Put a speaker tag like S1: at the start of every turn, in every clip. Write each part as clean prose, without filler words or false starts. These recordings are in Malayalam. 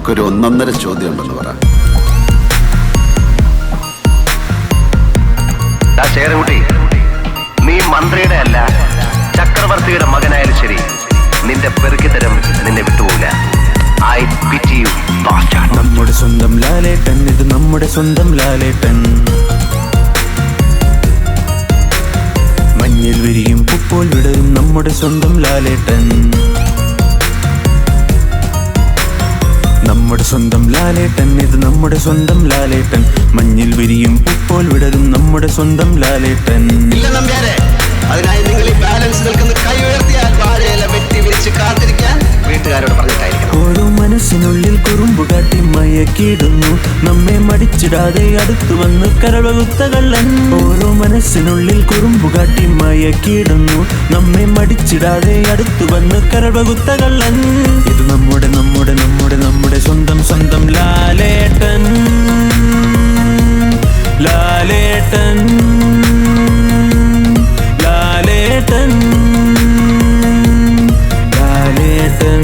S1: നമുക്കൊരു ഒന്നൊന്നര ചോദ്യം ഉണ്ടെന്ന് പറ.
S2: ചേരകുട്ടി, നീ മന്ത്രിയുടെ അല്ല ചക്രവർത്തിയുടെ മകനായാലും ശരി, നിന്റെ പെറുക്കിത്തരം നിന്നെ വിട്ടുപോകില്ല. I pity you bastard.
S3: നമ്മുടെ സ്വന്തം ലാലേട്ടൻ, ഇത് നമ്മുടെ സ്വന്തം ലാലേട്ടൻ. മഞ്ഞിൽ വിരിയും പൂപ്പോൾ വിടരും നമ്മുടെ സ്വന്തം ലാലേട്ടൻ. നമ്മുടെ സ്വന്തം ലാലേട്ടൻ, ഇത് നമ്മുടെ സ്വന്തം ലാലേട്ടൻ. മഞ്ഞിൽ വിരിയും പൂപ്പോൾ വിടരും നമ്മുടെ സ്വന്തം ലാലേട്ടൻ.
S1: അതിനായി നിങ്ങൾ ഈ ബാലൻസ് നിൽക്കുന്ന കൈ ഉയർത്തിയാൽ വാഴയില വെട്ടി വിരിച്ച് കാത്തിരിക്കാൻ വീട്ടുകാരോട് പറഞ്ഞിട്ടായിരിക്കണം.
S3: ഓരോ മനസ്സിനുള്ളിൽ കുറുമ്പു കാട്ടി മയക്കിയിടുന്നു നമ്മെ മടിച്ചിടാതെ അടുത്തു വന്ന് കരവകുത്ത കള്ളൻ. ഓരോ മനസ്സിനുള്ളിൽ കുറുമ്പു കാട്ടി മയക്കിയിടുന്നു നമ്മെ മടിച്ചിടാതെ അടുത്തു വന്ന് കരവകുത്ത കള്ളൻ. ഇത് നമ്മുടെ നമ്മുടെ നമ്മുടെ നമ്മുടെ സ്വന്തം സ്വന്തം ലാലേട്ടൻ. ലാലേട്ടൻ ലാലേട്ടൻ ലാലേട്ടൻ.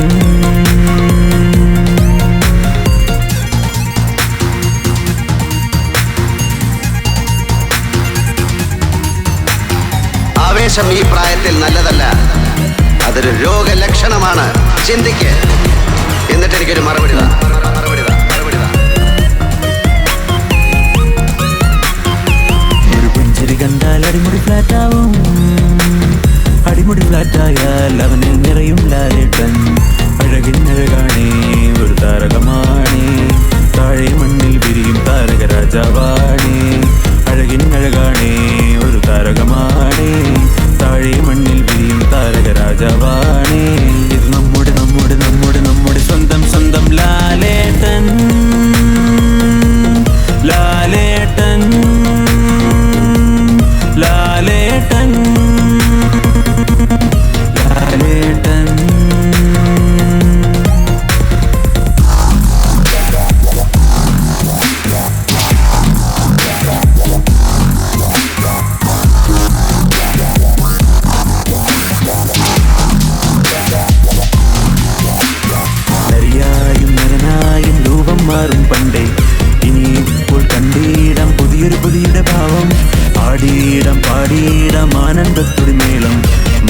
S1: ആവേശം ഈ പ്രായത്തിൽ നല്ലതല്ല, അതൊരു രോഗലക്ഷണമാണ്. ചിന്തിക്ക്, എന്നിട്ട് എനിക്കൊരു മറുപടി താ.
S3: ഒരു പുഞ്ചിരി കണ്ടാൽ അടിമുടി ഫ്ലാറ്റാവും, അടിമുടി ഫ്ലാറ്റായാൽ അവനിൽ നിറയും ലാലേട്ടൻ. അഴകിനഴകാണേ ഒരു താരകമാണേ, താഴെ മണ്ണിൽ വിരിയും താരക രാജാവാണേ. അഴകിനഴകാണേ ഒരു താരകമാണേ, താഴെ മണ്ണിൽ വിരിയും താരക രാജാവാണേ. ഇത് നമ്മുടെ നമ്മുടെ നമ്മുടെ നമ്മുടെ സ്വന്തം സ്വന്തം ലാലേട്ടൻ. ലാലേട്ടൻ ലാലേട്ടൻ ലാലേട്ടൻ. നരിയായും നരനായും രൂപം മാറും പണ്ടേ, ഇനിയിപ്പോൾ കണ്ടിടാം പുതിയൊരു പുതിയുടെ ഭാവം. പാടിയിടാം പാടിയിടാം ആനന്ദത്തൊടി മേളം.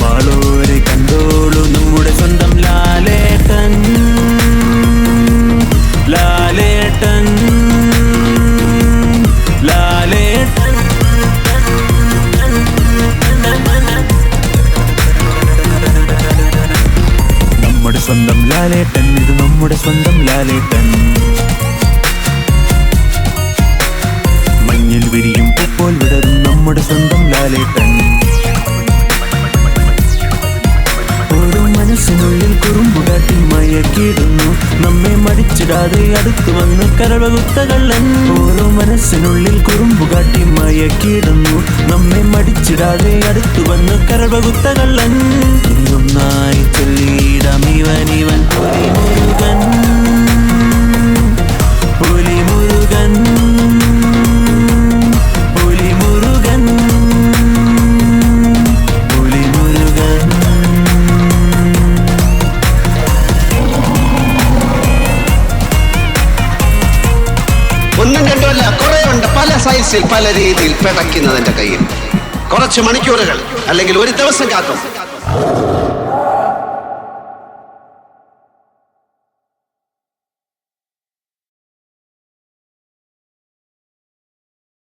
S3: മാളോരെ കണ്ടോളൂ നമ്മുടെ സ്വന്തം ലാലേട്ടൻ. ലാലേട്ടൻ ലാലേട്ടൻ. നമ്മുടെ സ്വന്തം ലാലേട്ടൻ, ഇത് നമ്മുടെ സ്വന്തം ലാലേട്ടൻ. മഞ്ഞിൽ വിരിയും പൂപ്പോൾ വിടരും നമ്മുടെ സ്വന്തം ലാലേട്ടൻ. ഓരോ മനസ്സിനുള്ളിൽ കുറുമ്പു കാട്ടി മയക്കിയിടുന്നു നമ്മെ മടിച്ചിടാതെ അടുത്തു വന്ന് കരവകുത്ത കള്ളൻ. ഓരോ മനസ്സിനുള്ളിൽ കുറുമ്പു കാട്ടി മയക്കിയിടുന്നു നമ്മെ മടിച്ചിടാതെ അടുത്തു വന്ന് കരവകുത്ത കള്ളൻ. ഒന്നായി ചൊല്ലിയിടാം ഇവൻ ഇവൻ പുലിമുരുകൻ. പുലിമുരുകൻ പുലിമുരുകൻ പുലിമുരുകൻ.
S1: ഒന്നും രണ്ടുമല്ല, കുറെ ഉണ്ട്. പല സൈസിൽ പല രീതിയിൽ പിടയ്ക്കുന്നതിന്റെ കയ്യിൽ കുറച്ച് മണിക്കൂറുകൾ അല്ലെങ്കിൽ ഒരു ദിവസം കാക്കും.